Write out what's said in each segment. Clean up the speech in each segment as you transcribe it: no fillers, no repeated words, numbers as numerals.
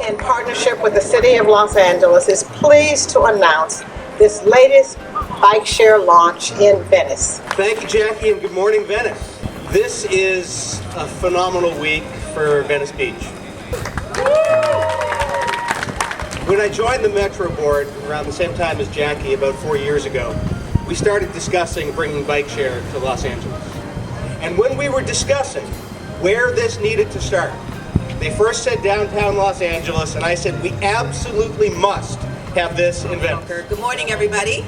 in partnership with the City of Los Angeles, is pleased to announce this latest bike share launch in Venice. Thank you, Jackie, and good morning, Venice. This is a phenomenal week for Venice Beach. When I joined the Metro Board around the same time as Jackie about 4 years ago, we started discussing bringing bike share to Los Angeles. And when we were discussing where this needed to start, they first said downtown Los Angeles, and I said we absolutely must have this in Venice. Good morning, everybody.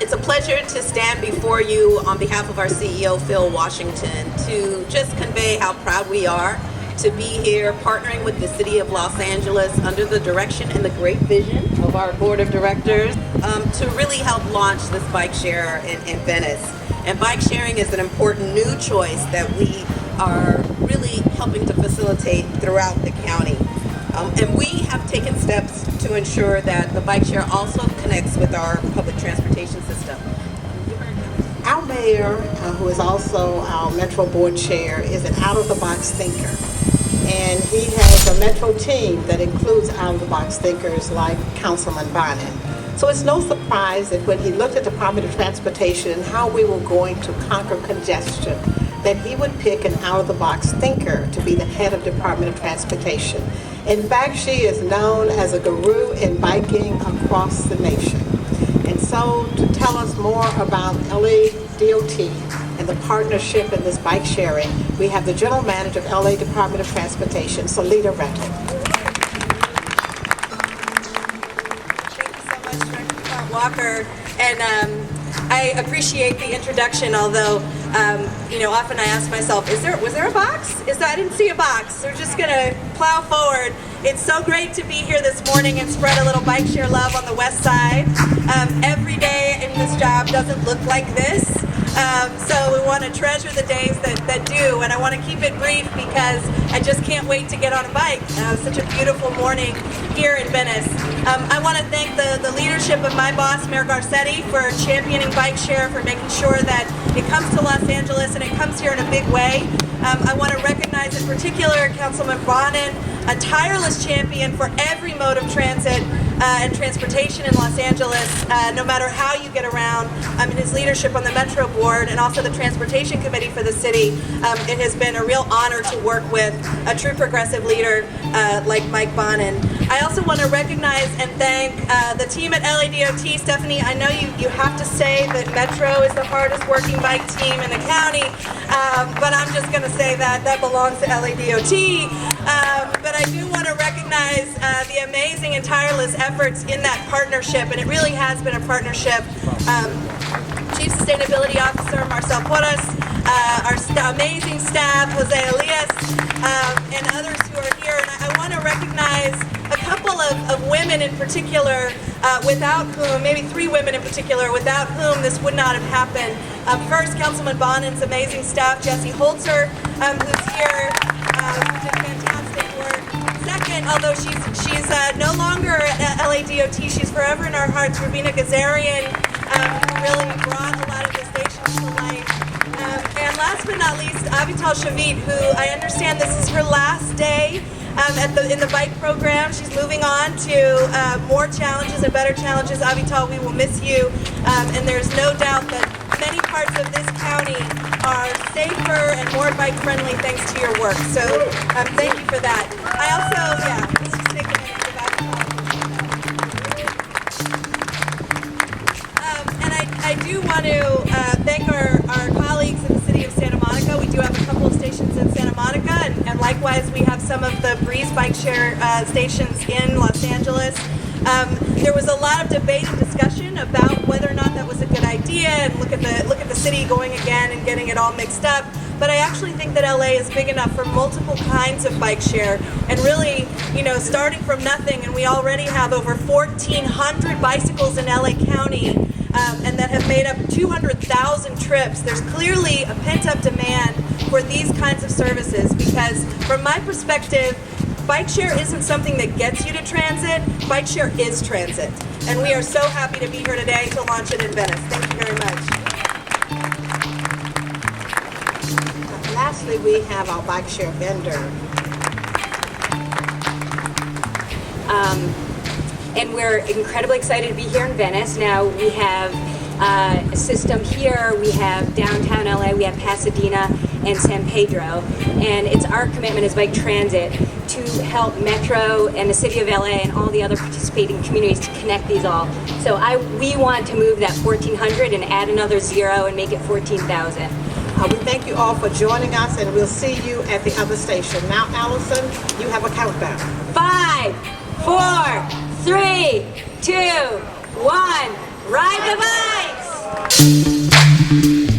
It's a pleasure to stand before you on behalf of our CEO, Phil Washington, to just convey how proud we are to be here partnering with the City of Los Angeles under the direction and the great vision of our board of directors to really help launch this bike share in Venice. And bike sharing is an important new choice that we are really helping to facilitate throughout the county. And we have taken steps to ensure that the bike share also connects with our public transportation system. Our mayor, who is also our Metro Board Chair, is an out-of-the-box thinker. And he has a Metro team that includes out-of-the-box thinkers like Councilman Bonin. So it's no surprise that when he looked at the Department of Transportation and how we were going to conquer congestion, that he would pick an out-of-the-box thinker to be the head of Department of Transportation. In fact, she is known as a guru in biking across the nation. And so to tell us more about LA DOT and the partnership in this bike sharing, we have the General Manager of LA Department of Transportation, Salita Rettel. Thank you so much, Director Walker. And I appreciate the introduction, although often I ask myself, was there a box? I didn't see a box. We're just gonna plow forward. It's so great to be here this morning and spread a little bike share love on the west side. Every day in this job doesn't look like this. So we want to treasure the days that do, and I want to keep it brief because I just can't wait to get on a bike. Such a beautiful morning here in Venice. I want to thank the leadership of my boss, Mayor Garcetti, for championing bike share, for making sure that it comes to Los Angeles and it comes here in a big way. I want to recognize in particular Councilman Bonin, a tireless champion for every mode of transit and transportation in Los Angeles, no matter how you get around. In his leadership on the Metro Board and also the Transportation Committee for the city, it has been a real honor to work with a true progressive leader like Mike Bonin. I also want to recognize and thank the team at LADOT. Stephanie, I know you have to say that Metro is the hardest working bike team in the county, but I'm just going to say that belongs to LADOT. But I do want to recognize the amazing and tireless efforts in that partnership, and it really has been a partnership. Chief Sustainability Officer Marcel Porras, our amazing staff, Jose Elias, and others who are here. And I want to recognize a couple of women in particular, without whom, maybe 3 women in particular, without whom this would not have happened. First, Councilman Bonin's amazing staff, Jessie Holzer, who's here, who did fantastic work. Second, although she's no longer at LADOT, she's forever in our hearts, Rubina Gazarian, who really brought a lot of the stations to life. And last but not least, Avital Shavit, who I understand this is her last day in the bike program. She's moving on to more challenges and better challenges. Avital, we will miss you. And there's no doubt that many parts of this county are safer and more bike friendly thanks to your work. So thank you for that. I also, let's just take a minute to go back. And I do want to thank our colleagues in the city of Santa Monica. We do have a couple of stations in Santa Monica, and likewise we have some of the Breeze bike share stations in Los Angeles. There was a lot of debate and discussion about whether or not that was a good idea, and look at the city going again and getting it all mixed up. But I actually think that LA is big enough for multiple kinds of bike share, and really, starting from nothing, and we already have over 1,400 bicycles in LA County, and that have made up 200,000 trips. There's clearly a pent-up demand for these kinds of services because, from my perspective, bike share isn't something that gets you to transit. Bike share is transit. And we are so happy to be here today to launch it in Venice. Thank you very much. Lastly, we have our bike share vendor. And we're incredibly excited to be here in Venice. Now we have a system here, we have downtown LA, we have Pasadena and San Pedro, and it's our commitment as Bike Transit to help Metro and the City of LA and all the other participating communities to connect these all. So we want to move that 1,400 and add another 0 and make it 14,000. We thank you all for joining us, and we'll see you at the other station. Now, Allison, you have a countdown. 5, 4, 3, 2, 1, ride the bikes!